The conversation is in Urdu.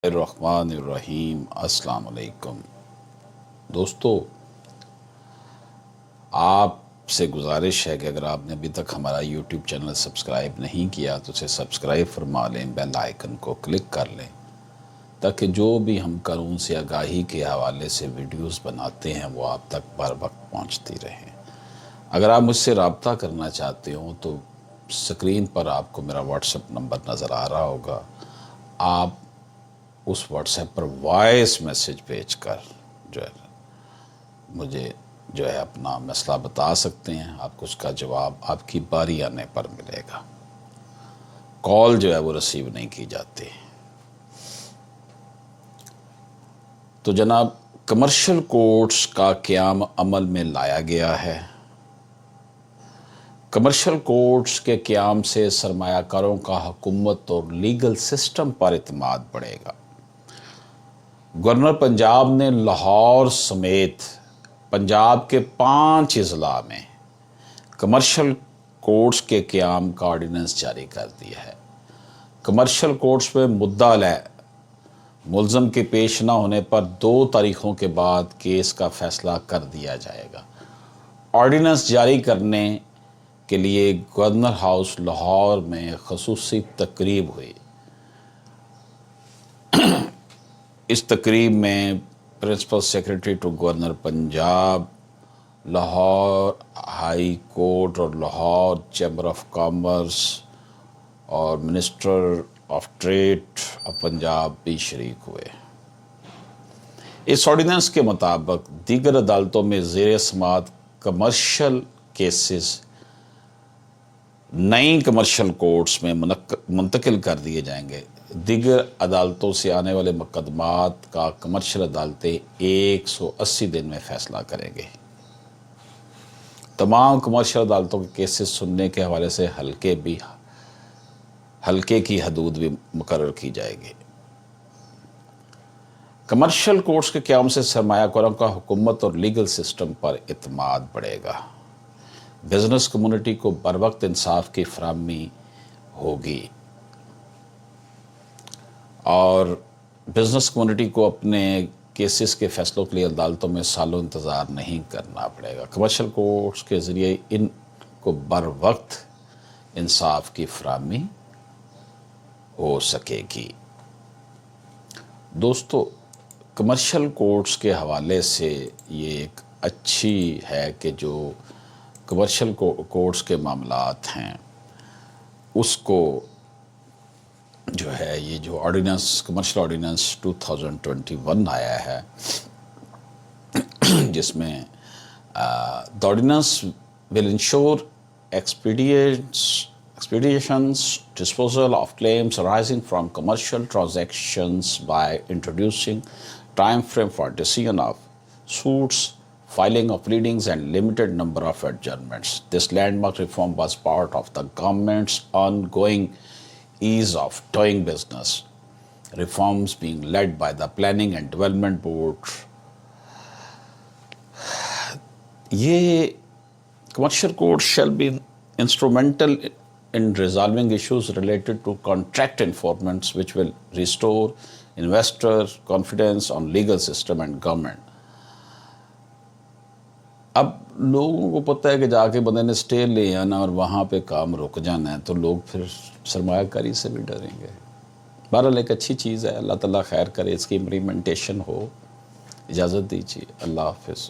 الرحمن الرحیم۔ السلام علیکم دوستو، آپ سے گزارش ہے کہ اگر آپ نے ابھی تک ہمارا یوٹیوب چینل سبسکرائب نہیں کیا تو اسے سبسکرائب فرما لیں، بیل آئیکن کو کلک کر لیں تاکہ جو بھی ہم قانون سے آگاہی کے حوالے سے ویڈیوز بناتے ہیں وہ آپ تک بر وقت پہنچتی رہیں۔ اگر آپ مجھ سے رابطہ کرنا چاہتے ہوں تو سکرین پر آپ کو میرا واٹس ایپ نمبر نظر آ رہا ہوگا، آپ اس واٹس ایپ پر وائس میسیج بھیج کر مجھے اپنا مسئلہ بتا سکتے ہیں۔ آپ کو اس کا جواب آپ کی باری آنے پر ملے گا۔ کال وہ ریسیو نہیں کی جاتی۔ تو جناب، کمرشل کورٹس کا قیام عمل میں لایا گیا ہے۔ کمرشل کورٹس کے قیام سے سرمایہ کاروں کا حکومت اور لیگل سسٹم پر اعتماد بڑھے گا۔ گورنر پنجاب نے لاہور سمیت پنجاب کے 5 اضلاع میں کمرشل کورٹس کے قیام کا آرڈیننس جاری کر دیا ہے۔ کمرشل کورٹس میں مدعا علیہ ملزم کے پیش نہ ہونے پر 2 تاریخوں کے بعد کیس کا فیصلہ کر دیا جائے گا۔ آرڈیننس جاری کرنے کے لیے گورنر ہاؤس لاہور میں خصوصی تقریب ہوئی۔ اس تقریب میں principal secretary to governor Punjab, Lahore high court اور لاہور چیمبر آف کامرس اور minister of trade of Punjab بھی شریک ہوئے۔ اس آرڈیننس کے مطابق دیگر عدالتوں میں زیر سماعت کمرشل کیسز نئی کمرشل کورٹس میں منتقل کر دیے جائیں گے۔ دیگر عدالتوں سے آنے والے مقدمات کا کمرشل عدالتیں 180 دن میں فیصلہ کریں گے۔ تمام کمرشل عدالتوں کے کیسز سننے کے حوالے سے حلقے کی حدود بھی مقرر کی جائے گی۔ کمرشل کورٹس کے قیام سے سرمایہ کاروں کا حکومت اور لیگل سسٹم پر اعتماد بڑھے گا۔ بزنس کمیونٹی کو بر وقت انصاف کی فراہمی ہوگی اور بزنس کمیونٹی کو اپنے کیسز کے فیصلوں کے لیے عدالتوں میں سالوں انتظار نہیں کرنا پڑے گا۔ کمرشل کورٹس کے ذریعے ان کو بر وقت انصاف کی فراہمی ہو سکے گی۔ دوستو، کمرشل کورٹس کے حوالے سے یہ ایک اچھی ہے کہ جو کمرشل کورٹس کے معاملات ہیں اس کو یہ جو آرڈیننس کمرشل آرڈیننس 2021 آیا ہے، جس میں the ordinance will ensure expeditions disposal of claims arising from commercial transactions by introducing time frame for decision of suits, filing of pleadings and limited number of adjournments. This landmark reform was part of the government's ongoing ease of doing business reforms being led by the Planning and Development Board. یہ commercial courts shall be instrumental in resolving issues related to contract enforcement which will restore investor confidence on legal system and government. اب لوگوں کو پتہ ہے کہ جا کے بندے نے سٹے لے آنا اور وہاں پہ کام رک جانا ہے تو لوگ پھر سرمایہ کاری سے بھی ڈریں گے۔ بہرحال ایک اچھی چیز ہے، اللہ تعالیٰ خیر کرے اس کی امپلیمنٹیشن ہو۔ اجازت دیجیے، اللہ حافظ۔